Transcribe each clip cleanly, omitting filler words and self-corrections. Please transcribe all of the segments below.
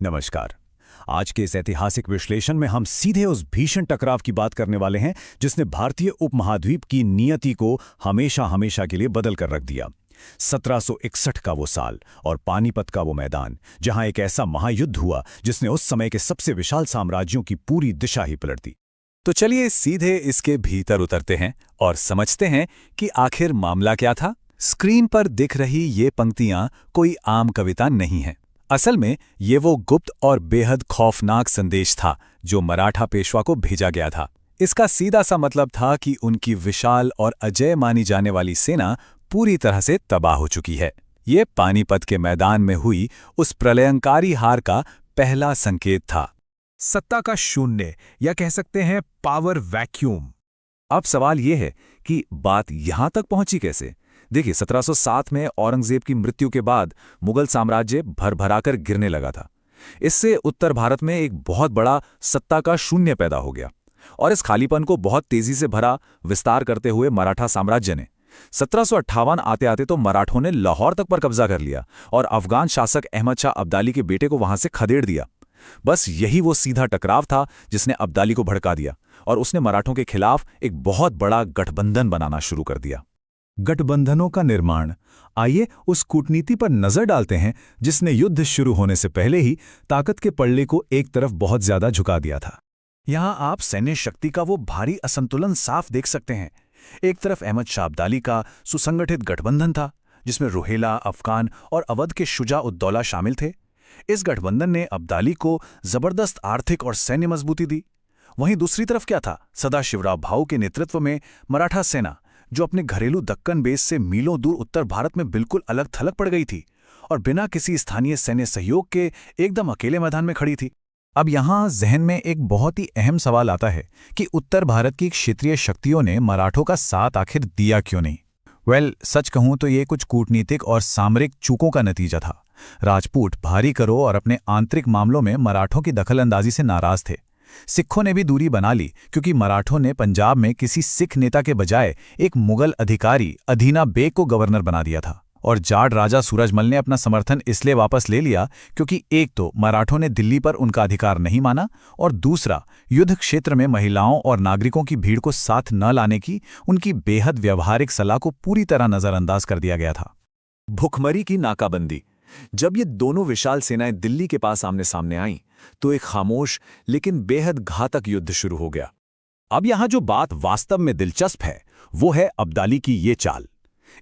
नमस्कार। आज के इस ऐतिहासिक विश्लेषण में हम सीधे उस भीषण टकराव की बात करने वाले हैं जिसने भारतीय उपमहाद्वीप की नियति को हमेशा हमेशा के लिए बदल कर रख दिया। 1761 का वो साल और पानीपत का वो मैदान, जहां एक ऐसा महायुद्ध हुआ जिसने उस समय के सबसे विशाल साम्राज्यों की पूरी दिशा ही पलट दी। तो चलिए सीधे इसके भीतर उतरते हैं और समझते हैं कि आखिर मामला क्या था। स्क्रीन पर दिख रही ये पंक्तियां कोई आम कविता नहीं है। असल में ये वो गुप्त और बेहद खौफनाक संदेश था जो मराठा पेशवा को भेजा गया था। इसका सीधा सा मतलब था कि उनकी विशाल और अजेय मानी जाने वाली सेना पूरी तरह से तबाह हो चुकी है। ये पानीपत के मैदान में हुई उस प्रलयंकारी हार का पहला संकेत था। सत्ता का शून्य, या कह सकते हैं पावर वैक्यूम। अब सवाल ये है कि बात यहां तक पहुंची कैसे। देखिए, 1707 में औरंगजेब की मृत्यु के बाद मुगल साम्राज्य भरभराकर गिरने लगा था। इससे उत्तर भारत में एक बहुत बड़ा सत्ता का शून्य पैदा हो गया और इस खालीपन को बहुत तेजी से भरा विस्तार करते हुए मराठा साम्राज्य ने 1758 आते आते तो मराठों ने लाहौर तक पर कब्जा कर लिया और अफगान शासक अहमद शाह अब्दाली के बेटे को वहां से खदेड़ दिया। बस यही वो सीधा टकराव था जिसने अब्दाली को भड़का दिया और उसने मराठों के खिलाफ एक बहुत बड़ा गठबंधन बनाना शुरू कर दिया। गठबंधनों का निर्माण। आइए उस कूटनीति पर नजर डालते हैं जिसने युद्ध शुरू होने से पहले ही ताकत के पल्ले को एक तरफ बहुत ज्यादा झुका दिया था। यहां आप सैन्य शक्ति का वो भारी असंतुलन साफ देख सकते हैं। एक तरफ अहमद शाह अब्दाली का सुसंगठित गठबंधन था जिसमें रोहेला, अफगान और अवध के शुजा उद्दौला शामिल थे। इस गठबंधन ने अब्दाली को जबरदस्त आर्थिक और सैन्य मजबूती दी। वहीं दूसरी तरफ क्या था, सदाशिवराव भाऊ के नेतृत्व में मराठा सेना, जो अपने घरेलू दक्कन बेस से मीलों दूर उत्तर भारत में बिल्कुल अलग थलग पड़ गई थी और बिना किसी स्थानीय सैन्य सहयोग के एकदम अकेले मैदान में खड़ी थी। अब यहाँ जहन में एक बहुत ही अहम सवाल आता है कि उत्तर भारत की क्षेत्रीय शक्तियों ने मराठों का साथ आखिर दिया क्यों नहीं। सच कहूं तो ये कुछ कूटनीतिक और सामरिक चूकों का नतीजा था। राजपूत भारी करों और अपने आंतरिक मामलों में मराठों की दखलंदाजी से नाराज थे। सिखों ने भी दूरी बना ली क्योंकि मराठों ने पंजाब में किसी सिख नेता के बजाय एक मुगल अधिकारी अधीना बेग को गवर्नर बना दिया था। और जाट राजा सूरजमल ने अपना समर्थन इसलिए वापस ले लिया क्योंकि एक तो मराठों ने दिल्ली पर उनका अधिकार नहीं माना और दूसरा युद्ध क्षेत्र में महिलाओं और नागरिकों की भीड़ को साथ न लाने की उनकी बेहद व्यवहारिक सलाह को पूरी तरह नजरअंदाज कर दिया गया था। भुखमरी की नाकाबंदी। जब ये दोनों विशाल सेनाएं दिल्ली के पास आमने सामने आईं तो एक खामोश लेकिन बेहद घातक युद्ध शुरू हो गया। अब यहां जो बात वास्तव में दिलचस्प है वो है अब्दाली की ये चाल।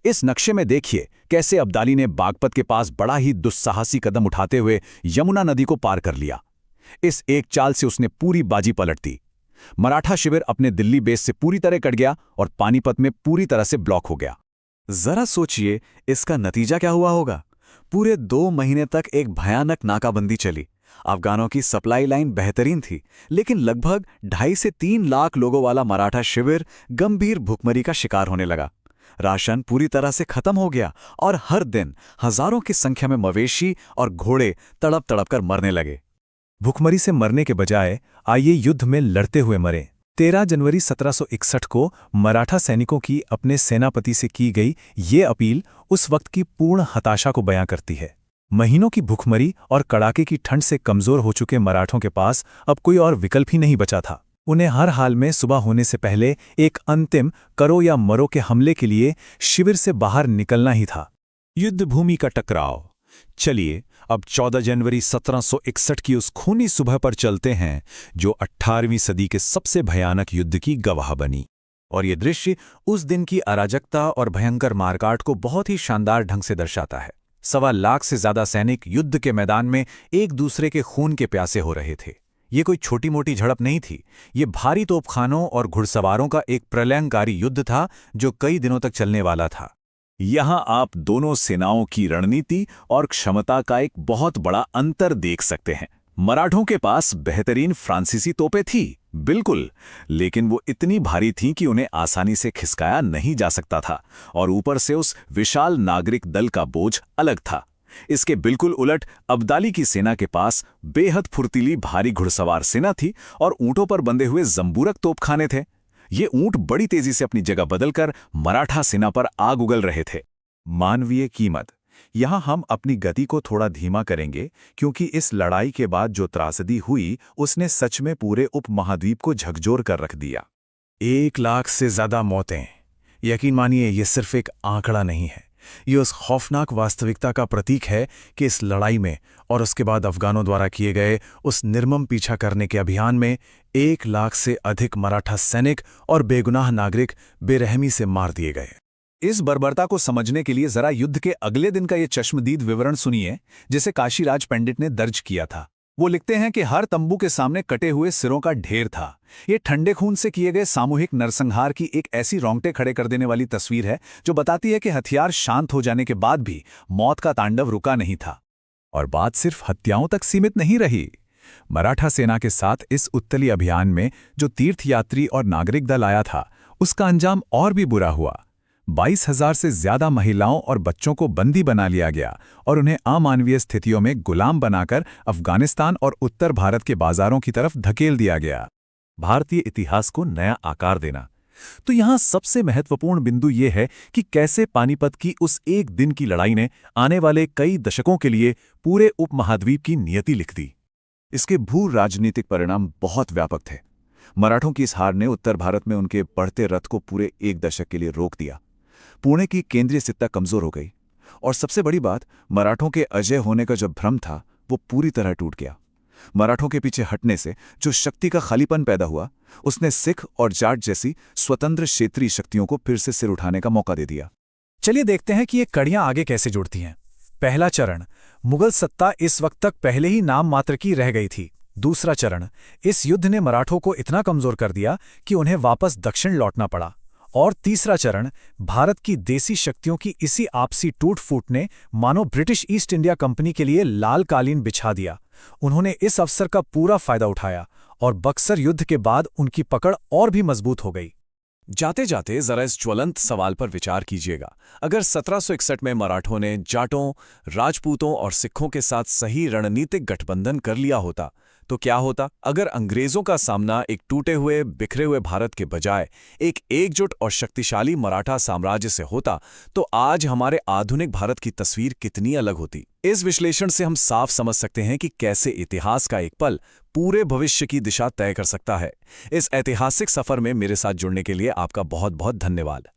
इस नक्शे में देखिए कैसे अब्दाली ने बागपत के पास बड़ा ही दुस्साहसी कदम उठाते हुए यमुना नदी को पार कर लिया। इस एक चाल से उसने पूरी बाजी पलट दी। मराठा शिविर अपने दिल्ली बेस से पूरी तरह कट गया और पानीपत में पूरी तरह से ब्लॉक हो गया। जरा सोचिए इसका नतीजा क्या हुआ होगा। पूरे 2 महीने तक एक भयानक नाकाबंदी चली। अफगानों की सप्लाई लाइन बेहतरीन थी, लेकिन लगभग 2.5 से 3 लाख लोगों वाला मराठा शिविर गंभीर भुखमरी का शिकार होने लगा। राशन पूरी तरह से खत्म हो गया और हर दिन हजारों की संख्या में मवेशी और घोड़े तड़प तड़प कर मरने लगे। भुखमरी से मरने के बजाय आइए युद्ध में लड़ते हुए मरे। 13 जनवरी 1761 को मराठा सैनिकों की अपने सेनापति से की गई ये अपील उस वक्त की पूर्ण हताशा को बयां करती है। महीनों की भुखमरी और कड़ाके की ठंड से कमजोर हो चुके मराठों के पास अब कोई और विकल्प ही नहीं बचा था। उन्हें हर हाल में सुबह होने से पहले एक अंतिम करो या मरो के हमले के लिए शिविर से बाहर निकलना ही था। युद्ध भूमि का टकराव। चलिए अब 14 जनवरी 1761 की उस खूनी सुबह पर चलते हैं जो 18वीं सदी के सबसे भयानक युद्ध की गवाह बनी। और ये दृश्य उस दिन की अराजकता और भयंकर मारकाट को बहुत ही शानदार ढंग से दर्शाता है। 1.25 लाख से ज्यादा सैनिक युद्ध के मैदान में एक दूसरे के खून के प्यासे हो रहे थे। ये कोई छोटी मोटी झड़प नहीं थी, ये भारी तोपखानों और घुड़सवारों का एक प्रलयंकारी युद्ध था जो कई दिनों तक चलने वाला था। यहां आप दोनों सेनाओं की रणनीति और क्षमता का एक बहुत बड़ा अंतर देख सकते हैं। मराठों के पास बेहतरीन फ्रांसीसी तोपें थी, बिल्कुल, लेकिन वो इतनी भारी थीं कि उन्हें आसानी से खिसकाया नहीं जा सकता था और ऊपर से उस विशाल नागरिक दल का बोझ अलग था। इसके बिल्कुल उलट अब्दाली की सेना के पास बेहद फुर्तीली भारी घुड़सवार सेना थी और ऊंटों पर बंधे हुए जंबूरक तोपखाने थे। ये ऊंट बड़ी तेजी से अपनी जगह बदलकर मराठा सेना पर आग उगल रहे थे। मानवीय कीमत। यहाँ हम अपनी गति को थोड़ा धीमा करेंगे, क्योंकि इस लड़ाई के बाद जो त्रासदी हुई उसने सच में पूरे उपमहाद्वीप को झकझोर कर रख दिया। 1 लाख से ज्यादा मौतें। यकीन मानिए, ये सिर्फ एक आंकड़ा नहीं है, ये उस खौफनाक वास्तविकता का प्रतीक है कि इस लड़ाई में और उसके बाद अफगानों द्वारा किए गए उस निर्मम पीछा करने के अभियान में 1 लाख से अधिक मराठा सैनिक और बेगुनाह नागरिक बेरहमी से मार दिए गए। इस बर्बरता को समझने के लिए जरा युद्ध के अगले दिन का ये चश्मदीद विवरण सुनिए, जिसे काशीराज पंडित ने दर्ज किया था। वो लिखते हैं कि हर तंबू के सामने कटे हुए सिरों का ढेर था। ये ठंडे खून से किए गए सामूहिक नरसंहार की एक ऐसी रोंगटे खड़े कर देने वाली तस्वीर है जो बताती है कि हथियार शांत हो जाने के बाद भी मौत का तांडव रुका नहीं था। और बात सिर्फ हत्याओं तक सीमित नहीं रही। मराठा सेना के साथ इस उत्तरी अभियान में जो तीर्थयात्री और नागरिक दल आया था, उसका अंजाम और भी बुरा हुआ। 22,000 से ज्यादा महिलाओं और बच्चों को बंदी बना लिया गया और उन्हें अमानवीय स्थितियों में गुलाम बनाकर अफगानिस्तान और उत्तर भारत के बाजारों की तरफ धकेल दिया गया। भारतीय इतिहास को नया आकार देना। तो यहाँ सबसे महत्वपूर्ण बिंदु ये है कि कैसे पानीपत की उस एक दिन की लड़ाई ने आने वाले कई दशकों के लिए पूरे उपमहाद्वीप की नियति लिख दी। इसके भू राजनीतिक परिणाम बहुत व्यापक थे। मराठों की इस हार ने उत्तर भारत में उनके बढ़ते रथ को पूरे 1 दशक के लिए रोक दिया। पुणे की केंद्रीय सत्ता कमजोर हो गई और सबसे बड़ी बात, मराठों के अजय होने का जो भ्रम था वो पूरी तरह टूट गया। मराठों के पीछे हटने से जो शक्ति का खालीपन पैदा हुआ, उसने सिख और जाट जैसी स्वतंत्र क्षेत्रीय शक्तियों को फिर से सिर उठाने का मौका दे दिया। चलिए देखते हैं कि ये कड़ियां आगे कैसे जुड़ती हैं। पहला चरण, मुगल सत्ता इस वक्त तक पहले ही नाम मात्र की रह गई थी। दूसरा चरण, इस युद्ध ने मराठों को इतना कमजोर कर दिया कि उन्हें वापस दक्षिण लौटना पड़ा। और तीसरा चरण, भारत की देसी शक्तियों की इसी आपसी टूट-फूट ने मानो ब्रिटिश ईस्ट इंडिया कंपनी के लिए लाल कालीन बिछा दिया। उन्होंने इस अवसर का पूरा फायदा उठाया और बक्सर युद्ध के बाद उनकी पकड़ और भी मजबूत हो गई। जाते जाते जरा इस ज्वलंत सवाल पर विचार कीजिएगा। अगर 1761 में मराठों ने जाटों, राजपूतों और सिखों के साथ सही रणनीतिक गठबंधन कर लिया होता तो क्या होता? अगर अंग्रेजों का सामना एक टूटे हुए, बिखरे हुए भारत के बजाय एक एकजुट और शक्तिशाली मराठा साम्राज्य से होता, तो आज हमारे आधुनिक भारत की तस्वीर कितनी अलग होती। इस विश्लेषण से हम साफ समझ सकते हैं कि कैसे इतिहास का एक पल पूरे भविष्य की दिशा तय कर सकता है। इस ऐतिहासिक सफर में मेरे साथ जुड़ने के लिए आपका बहुत बहुत धन्यवाद।